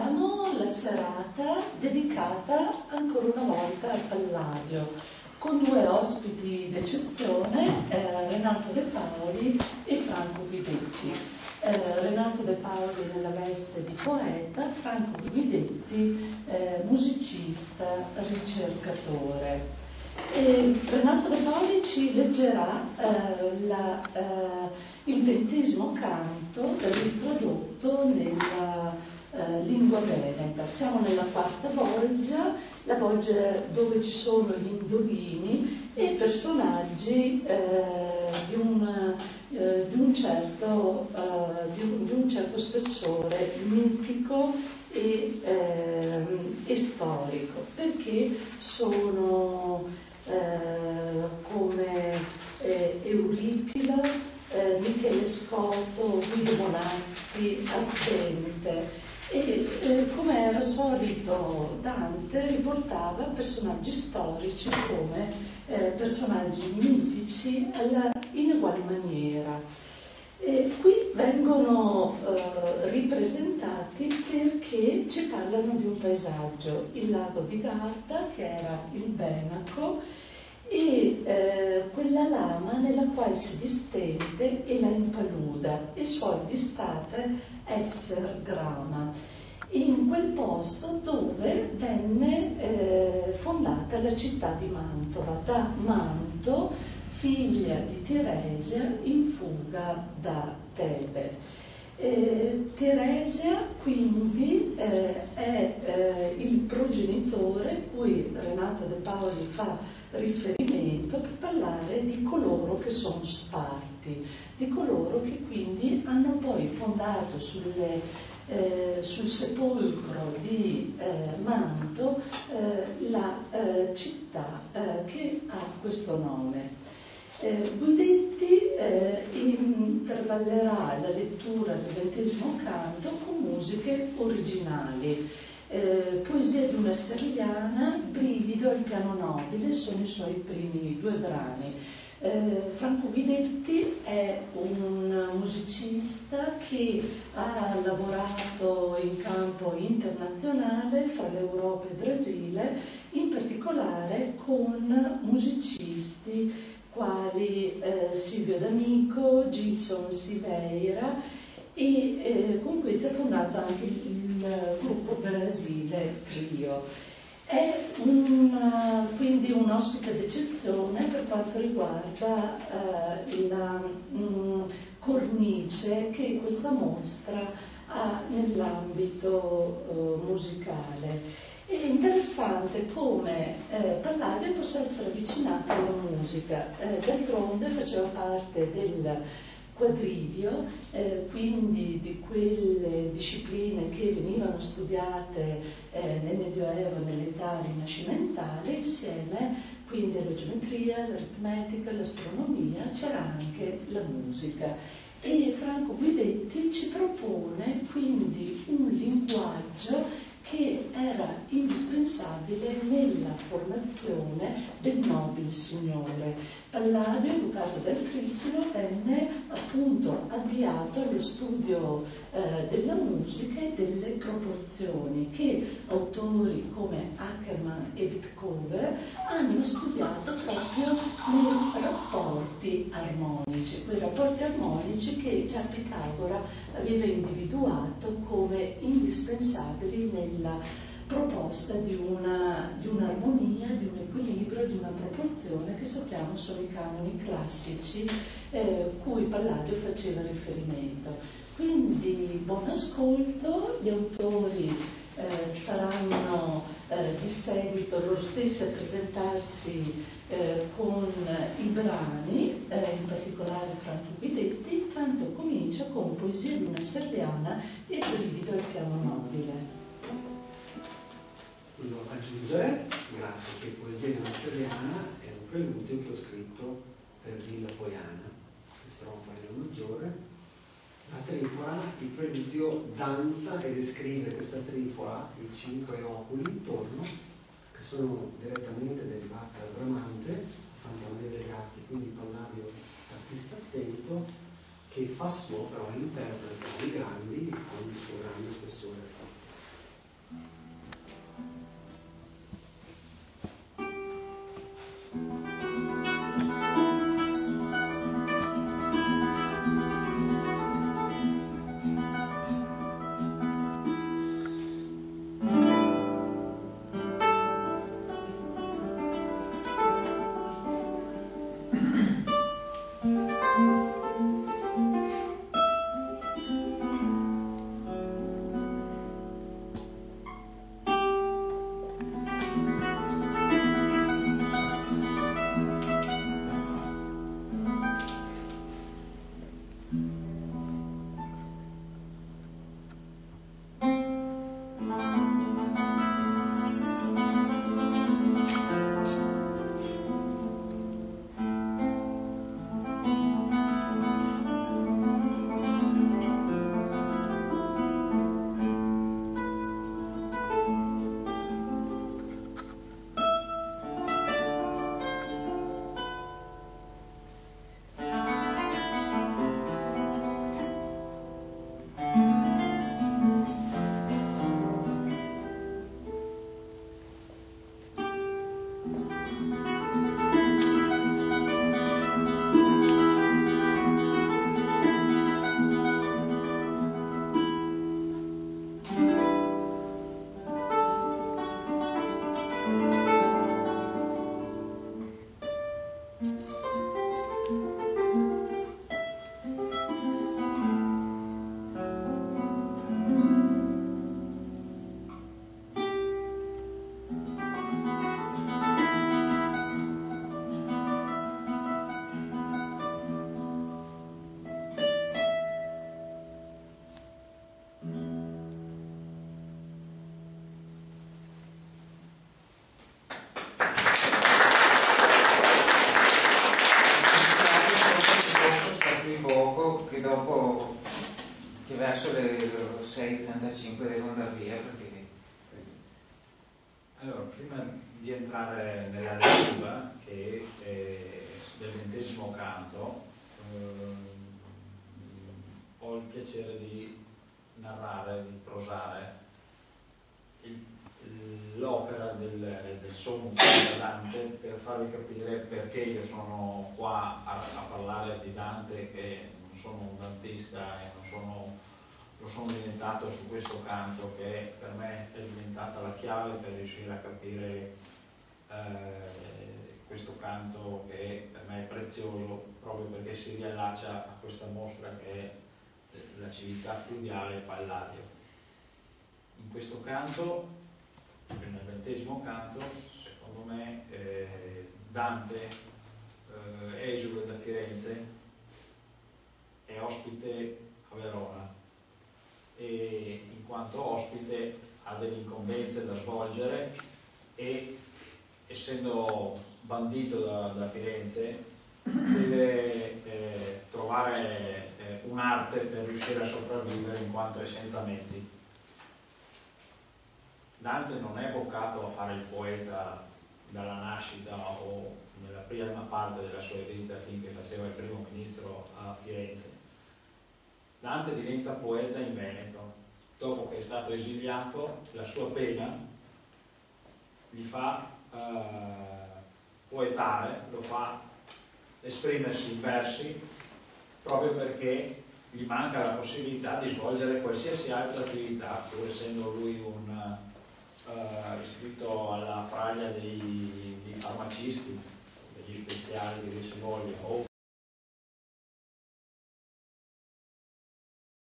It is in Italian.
La serata dedicata ancora una volta al Palladio, con due ospiti d'eccezione, Renato De Paoli e Franco Guidetti. Renato De Paoli nella veste di poeta, Franco Guidetti musicista, ricercatore. Renato De Paoli ci leggerà il 20° canto riprodotto nella lingua veneta. Siamo nella 4ª bolgia, la bolgia dove ci sono gli indovini e personaggi di un certo spessore mitico e storico, perché sono come Euripilo, Michele Scotto, Guido Bonatti, Asdente. E come era solito Dante riportava personaggi storici come personaggi mitici in uguale maniera. Qui vengono ripresentati perché ci parlano di un paesaggio, il lago di Garda, che era il Benaco, e quella lama nella quale si distende e la impaluda, e suol di state esser grama, in quel posto dove venne fondata la città di Mantova, da Manto, figlia di Tiresia in fuga da Tebe. Tiresia quindi è il progenitore cui Renato De Paoli fa riferimento per parlare di coloro che sono sparti, di coloro che quindi hanno poi fondato sul sepolcro di Manto la città che ha questo nome. Guidetti intervallerà la lettura del 20° canto con musiche originali. Poesia di una serliana, Brivido al piano nobile sono i suoi primi 2 brani. Franco Guidetti è un musicista che ha lavorato in campo internazionale fra l'Europa e il Brasile, in particolare con musicisti quali Silvio D'Amico, Gilson Silveira, e con cui si è fondato anche il gruppo Brasile Trio. È quindi un ospite d'eccezione per quanto riguarda la cornice che questa mostra ha nell'ambito musicale. È interessante come Palladio possa essere avvicinato alla musica, d'altronde faceva parte del quadrivio, quindi di quelle discipline che venivano studiate nel Medioevo e nell'età rinascimentale, insieme quindi alla geometria, all'aritmetica, all'astronomia, c'era anche la musica. E Franco Guidetti ci propone quindi un linguaggio che era indispensabile nella formazione del nobile signore. Palladio, educato da Altrissimo, venne appunto avviato allo studio della musica e delle proporzioni, che autori come Ackermann e Wittkower hanno studiato proprio nei rapporti armonici, quei rapporti armonici che già Pitagora aveva individuato come indispensabili nella proposta di un'armonia, di un equilibrio, di una proporzione che sappiamo sono i canoni classici cui Palladio faceva riferimento. Quindi buon ascolto, gli autori saranno di seguito loro stessi a presentarsi con i brani, in particolare Franco Guidetti, tanto comincia con Poesia di una serliana e Brivido al piano nobile. Voglio aggiungere, grazie, che Poesia di una serliana è un preludio che ho scritto per Villa Pojana, che sarà un paio maggiore. La trifora, il preludio danza e descrive questa trifora, i 5 oculi intorno, che sono direttamente derivati dal Bramante, Santa Maria delle Grazie, quindi Palladio, artista attento, che fa suo però l'interprete di grandi con il suo grande spessore artistico. Verso le 6:35 devo andare via perché... Allora, prima di entrare nella lettura che del 20° canto, ho il piacere di narrare, di prosare l'opera del Sommo di Dante, per farvi capire perché io sono qua a parlare di Dante, che non sono un dantista e lo sono diventato su questo canto, che per me è diventata la chiave per riuscire a capire questo canto, che per me è prezioso proprio perché si riallaccia a questa mostra che è la civiltà fluviale Palladio. In questo canto, nel 20° canto, secondo me Dante, esule da Firenze, è ospite a Verona e in quanto ospite ha delle incombenze da svolgere e, essendo bandito da Firenze, deve trovare un'arte per riuscire a sopravvivere in quanto è senza mezzi. Dante non è vocato a fare il poeta dalla nascita o nella prima parte della sua vita finché faceva il primo ministro a Firenze. Dante diventa poeta in Veneto. Dopo che è stato esiliato, la sua pena gli fa poetare, lo fa esprimersi in versi, proprio perché gli manca la possibilità di svolgere qualsiasi altra attività, pur essendo lui un iscritto alla fraglia dei farmacisti, degli speziali che si voglia, o